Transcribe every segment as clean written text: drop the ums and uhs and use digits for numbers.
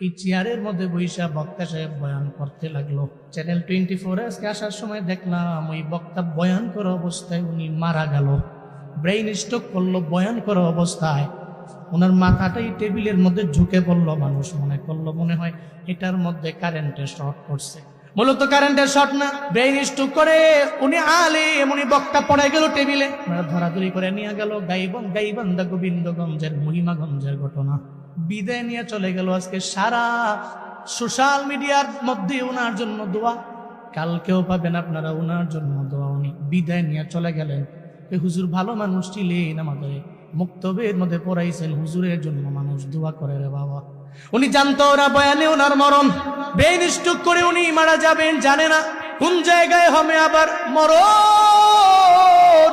এই চেয়ারের মধ্যে বৈশা বক্তা সাহেব বয়ান করতে লাগলো। চ্যানেল 24 আজকে আসার সময় দেখলাম ওই বক্তা বয়ান করা অবস্থায় উনি মারা গেল, ব্রেইন স্ট্রোক করলো বয়ান করা অবস্থায়। ওনার মাথাটাই টেবিলের মধ্যে ঝুঁকে পড়লো, মানুষ মনে করলো মনে হয় এটার মধ্যে কারেন্টের শর্ট পড়ছে। মূলত কারেন্টের শর্ট না, ব্রেইন স্ট্রোক করে উনি আলেম, উনি বক্তা পড়ে গেল টেবিলে, ধরাধরি করে নিয়ে গেল গাইবান্ধা গোবিন্দগঞ্জের মহিমাগঞ্জের ঘটনা। বিদায় নিয়ে চলে গেল। আজকে সারা সোশ্যাল মিডিয়ার মধ্যে ওনার জন্য দোয়া, কালকেও পাবেন আপনারা ওনার জন্য দোয়া। উনি বিদায় নিয়ে চলে গেলেন। হুজুর ভালো মানুষ ছিলেন, আমাদের মুক্তবের মধ্যে পড়াইছেন, হুজুরের জন্য মানুষ দোয়া করে রে বাবা। উনি জানতো ওরা বয়ানে ওনার মরণ, ব্রেইন স্ট্রোক করে উনি মারা যাবেন, জানে না কোন জায়গায় হবে আবার মরণ।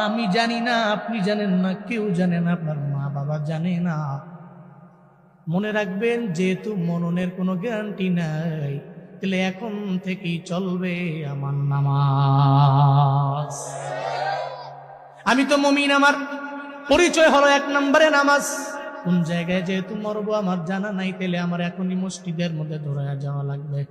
আমি জানি না, আপনি জানেন না, কেউ জানে না, আপনার মা বাবা জানে না। মনে রাখবেন, যেহেতু মননের কোনো গ্যারান্টি নাই, তাহলে এখন থেকেই চলবে আমার নামাজ। আমি তো মুমিন, আমার পরিচয় হলো 1 নম্বরে নামাজ। কোন জায়গায় যেহেতু মরবো আমার জানা নাই, তাহলে আমার এখনই মসজিদের মধ্যে দৌড়ায় যাওয়া লাগবে।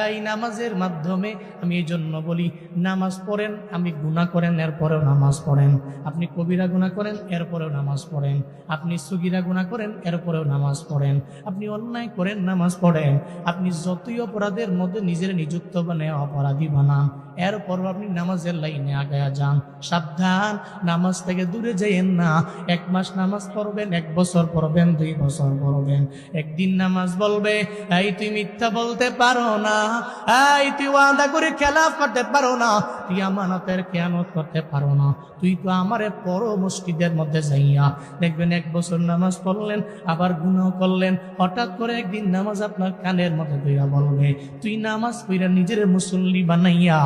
এই নামাজের মাধ্যমে আমি এই জন্য বলি, নামাজ পড়েন, আমি গুনাহ করেন এরপরেও নামাজ পড়েন, আপনি কবিরা গুনাহ করেন এরপরেও নামাজ পড়েন, আপনি সগীরা গুনাহ করেন এরপরেও নামাজ পড়েন, আপনি অন্যায় করেন নামাজ পড়েন, আপনি যতই অপরাধের মধ্যে নিজের নিযুক্ত বানায় অপরাধী বানান, এরপরও আপনি নামাজের লাইনে আগায়া যান। সাবধান, নামাজ থেকে দূরে যাইয়েন না। 1 মাস নামাজ পড়বেন, 1 বছর পড়বেন, 2 বছর পড়বেন, একদিন নামাজ বলবে এই তুই মিথ্যা বলতে পারো না, এই তুই ওয়াদা করে খেলাফ করতে পারো না, তুই আমানতের খেয়ানত করতে পারো না, তুই তো আমারে পড়ো মসজিদের মধ্যে যাইয়া। দেখবেন 1 বছর নামাজ পড়লেন, আবার গুনাহ করলেন, হঠাৎ করে একদিন নামাজ আপনার কানের মধ্যে দইয়া বলবে তুই নামাজ পড়া নিজের মুসল্লি বানাইয়া